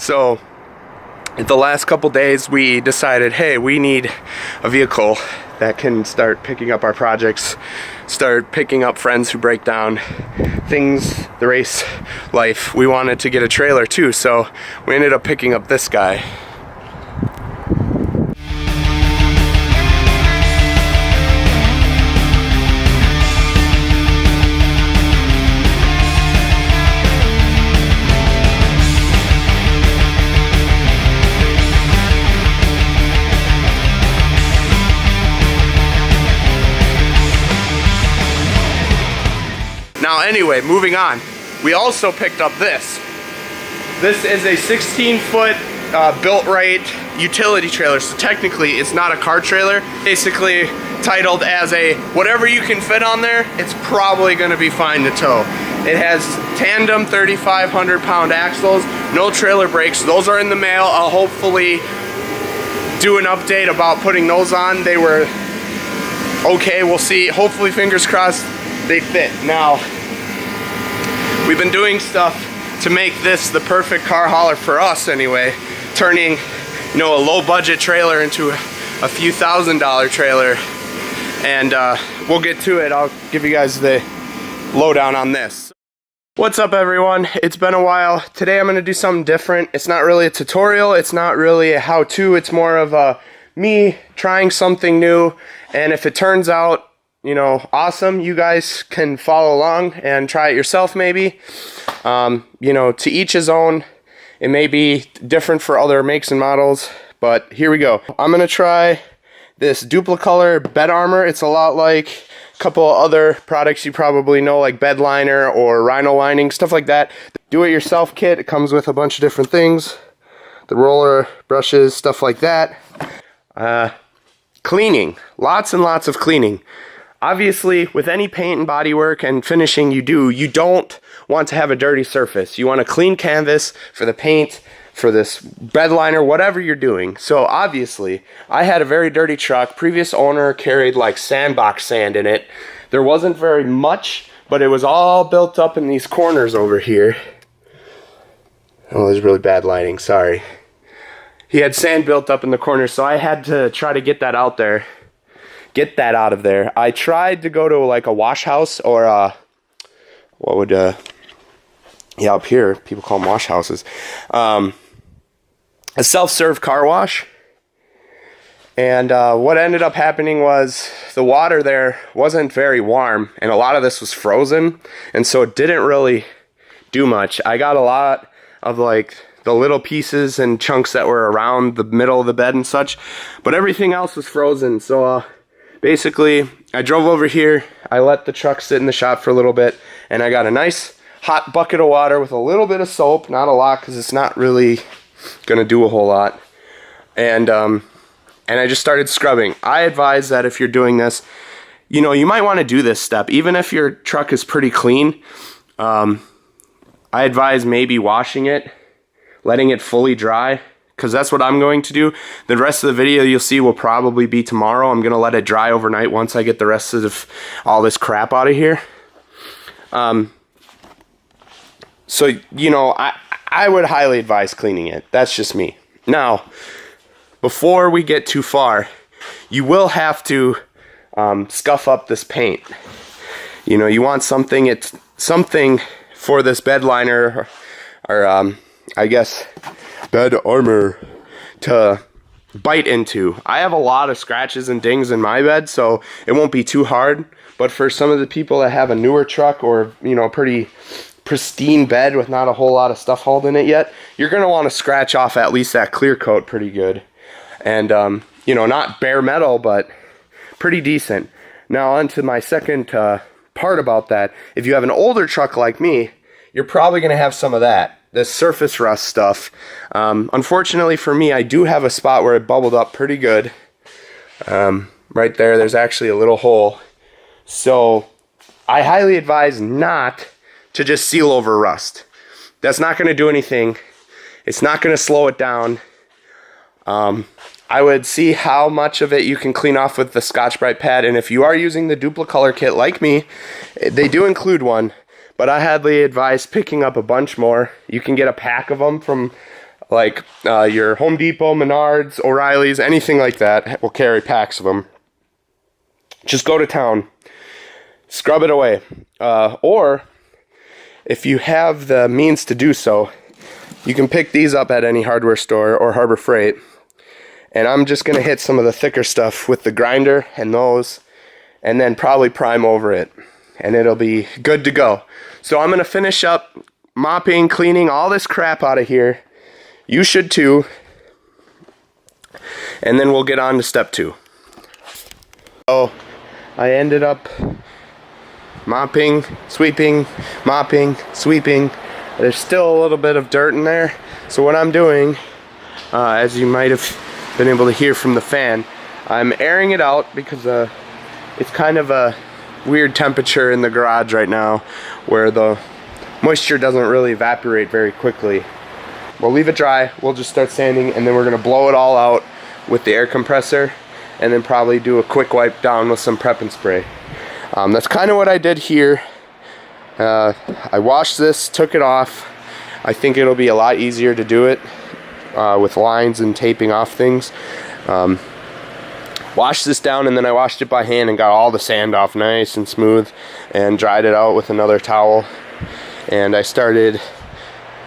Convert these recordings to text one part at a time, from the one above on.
So the last couple days we decided, hey, we need a vehicle that can start picking up our projects, start picking up friends who break down things, the race life. We wanted to get a trailer too, so we ended up picking up this guy. Now anyway, moving on, we also picked up this. This is a 16-foot built right utility trailer, so technically it's not a car trailer. Basically titled as a whatever you can fit on there, it's probably going to be fine to tow. It has tandem 3,500 pound axles, no trailer brakes. Those are in the mail. I'll hopefully do an update about putting those on. They were okay, we'll see. Hopefully, fingers crossed, they fit. Now, we've been doing stuff to make this the perfect car hauler for us anyway, turning, you know, a low budget trailer into a few $1,000 trailer, and we'll get to it. I'll give you guys the lowdown on this. What's up everyone? It's been a while. Today I'm going to do something different. It's not really a tutorial, it's not really a how-to, it's more of a me trying something new, and if it turns out, you know, awesome, you guys can follow along and try it yourself maybe. You know, to each his own. It may be different for other makes and models, but here we go. I'm gonna try this Dupli Color bed armor. It's a lot like a couple of other products you probably know, like bed liner or rhino lining, stuff like that. Do-it-yourself kit. It comes with a bunch of different things. The roller, brushes, stuff like that. Cleaning. Lots and lots of cleaning. Obviously, with any paint and bodywork and finishing you don't want to have a dirty surface. You want a clean canvas for the paint, for this bed liner, whatever you're doing. So obviously, I had a very dirty truck. Previous owner carried like sandbox sand in it. There wasn't very much, but it was all built up in these corners over here. Oh, there's really bad lighting, sorry. He had sand built up in the corners, so I had to try to get that out there. Get that out of there. I tried to go to like a wash house or what would yeah, up here people call them wash houses, a self-serve car wash, and what ended up happening was the water there wasn't very warm, and a lot of this was frozen, and so it didn't really do much. I got a lot of like the little pieces and chunks that were around the middle of the bed and such, but everything else was frozen. So basically, I drove over here, I let the truck sit in the shop for a little bit, and I got a nice hot bucket of water with a little bit of soap, not a lot because it's not really going to do a whole lot, and I just started scrubbing. I advise that if you're doing this, you know, you might want to do this step, even if your truck is pretty clean. I advise maybe washing it, letting it fully dry, because that's what I'm going to do. The rest of the video you'll see will probably be tomorrow. I'm going to let it dry overnight once I get the rest of all this crap out of here. So, you know, I would highly advise cleaning it. That's just me. Now, before we get too far, you will have to scuff up this paint. You know, you want something, something for this bed liner or I guess bed armor to bite into. I have a lot of scratches and dings in my bed, so it won't be too hard, but for some of the people that have a newer truck or, you know, a pretty pristine bed with not a whole lot of stuff hauled in it yet, you're going to want to scratch off at least that clear coat pretty good. And you know, not bare metal, but pretty decent. Now on to my second part about that. If you have an older truck like me, you're probably going to have some of that, this surface rust stuff. Unfortunately for me, I do have a spot where it bubbled up pretty good. Right there, there's actually a little hole. So I highly advise not to just seal over rust. That's not going to do anything. It's not going to slow it down. I would see how much of it you can clean off with the Scotch-Brite pad, and if you are using the Dupli Color kit like me, they do include one, but I highly advise picking up a bunch more. You can get a pack of them from like your Home Depot, Menards, O'Reilly's, anything like that will carry packs of them. Just go to town, scrub it away. Or if you have the means to do so, you can pick these up at any hardware store or Harbor Freight. And I'm just going to hit some of the thicker stuff with the grinder and those, and then probably prime over it. And it'll be good to go. So I'm going to finish up mopping, cleaning all this crap out of here. You should too. And then we'll get on to step 2. So I ended up mopping, sweeping, mopping, sweeping. There's still a little bit of dirt in there. So what I'm doing, as you might have been able to hear from the fan, I'm airing it out because it's kind of a weird temperature in the garage right now where the moisture doesn't really evaporate very quickly. We'll leave it dry, we'll just start sanding, and then we're going to blow it all out with the air compressor, and then probably do a quick wipe down with some prep and spray. That's kind of what I did here. I washed this, took it off. I think it'll be a lot easier to do it with lines and taping off things. Washed this down, and then I washed it by hand and got all the sand off nice and smooth, and dried it out with another towel. And I started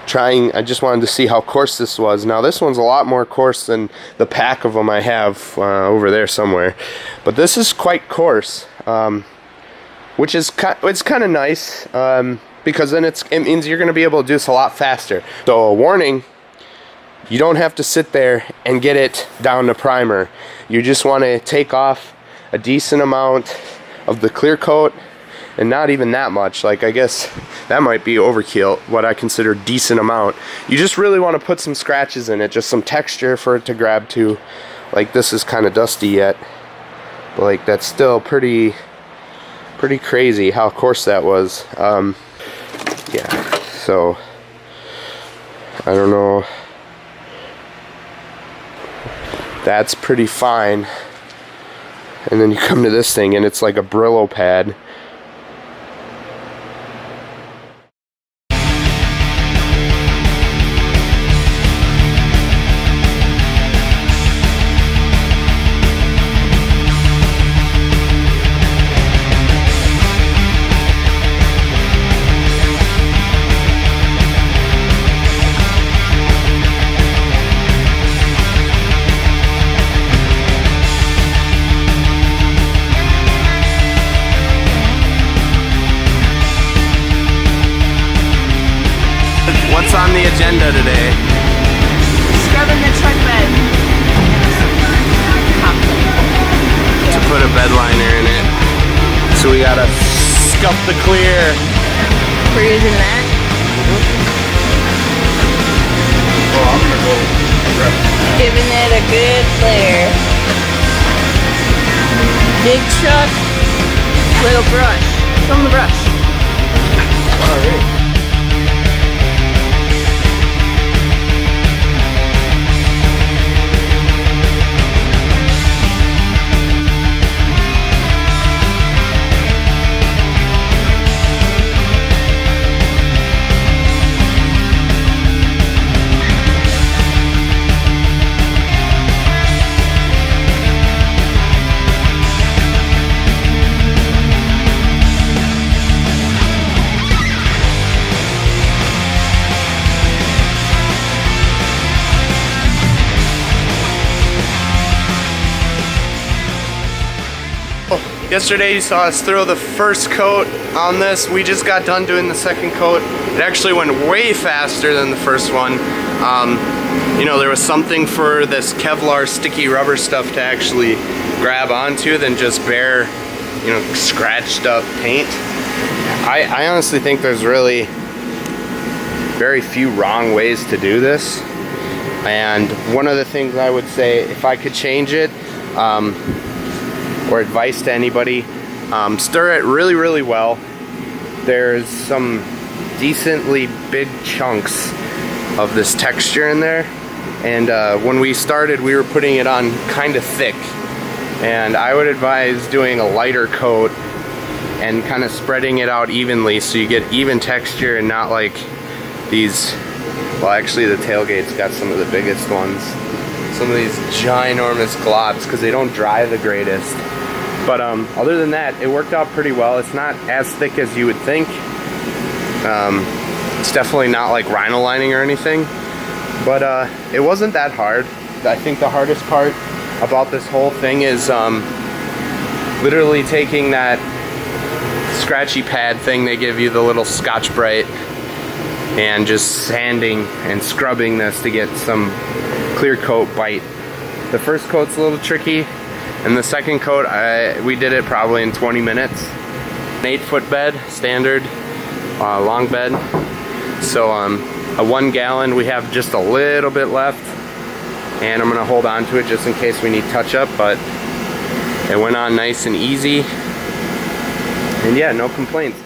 trying, I just wanted to see how coarse this was. Now this one's a lot more coarse than the pack of them I have over there somewhere, but this is quite coarse, which is it's kind of nice, because then it means you're going to be able to do this a lot faster. So a warning, you don't have to sit there and get it down to primer. You just want to take off a decent amount of the clear coat, and not even that much. Like, I guess that might be overkill, what I consider decent amount. You just really want to put some scratches in it, just some texture for it to grab to. Like, this is kind of dusty yet, but like that's still pretty crazy how coarse that was. Yeah, so I don't know. That's pretty fine. And then you come to this thing and it's like a Brillo pad. What's on the agenda today? Scrubbing the truck bed. To put a bed liner in it. So we gotta scuff the clear. We're using that. Oh, I'm gonna go grab. Giving it a good flare. Big truck, little brush. From the brush. Alright. Yesterday you saw us throw the first coat on this. We just got done doing the second coat. It actually went way faster than the first one. You know, there was something for this Kevlar sticky rubber stuff to actually grab onto than just bare, you know, scratched up paint. I honestly think there's really very few wrong ways to do this. And one of the things I would say, if I could change it, or advice to anybody, stir it really, really well. There's some decently big chunks of this texture in there, and when we started we were putting it on kind of thick, and I would advise doing a lighter coat and kind of spreading it out evenly so you get even texture and not like these Well, actually the tailgate's got some of the biggest ones. Some of these ginormous globs because they don't dry the greatest. But other than that, it worked out pretty well. It's not as thick as you would think. It's definitely not like rhino lining or anything. But it wasn't that hard. I think the hardest part about this whole thing is literally taking that scratchy pad thing they give you, the little Scotch-Brite, and just sanding and scrubbing this to get some clear coat bite. The first coat's a little tricky, and the second coat, we did it probably in 20 minutes. An 8-foot bed, standard, long bed. So a 1 gallon, we have just a little bit left, and I'm gonna hold on to it just in case we need touch up, but it went on nice and easy. And yeah, no complaints.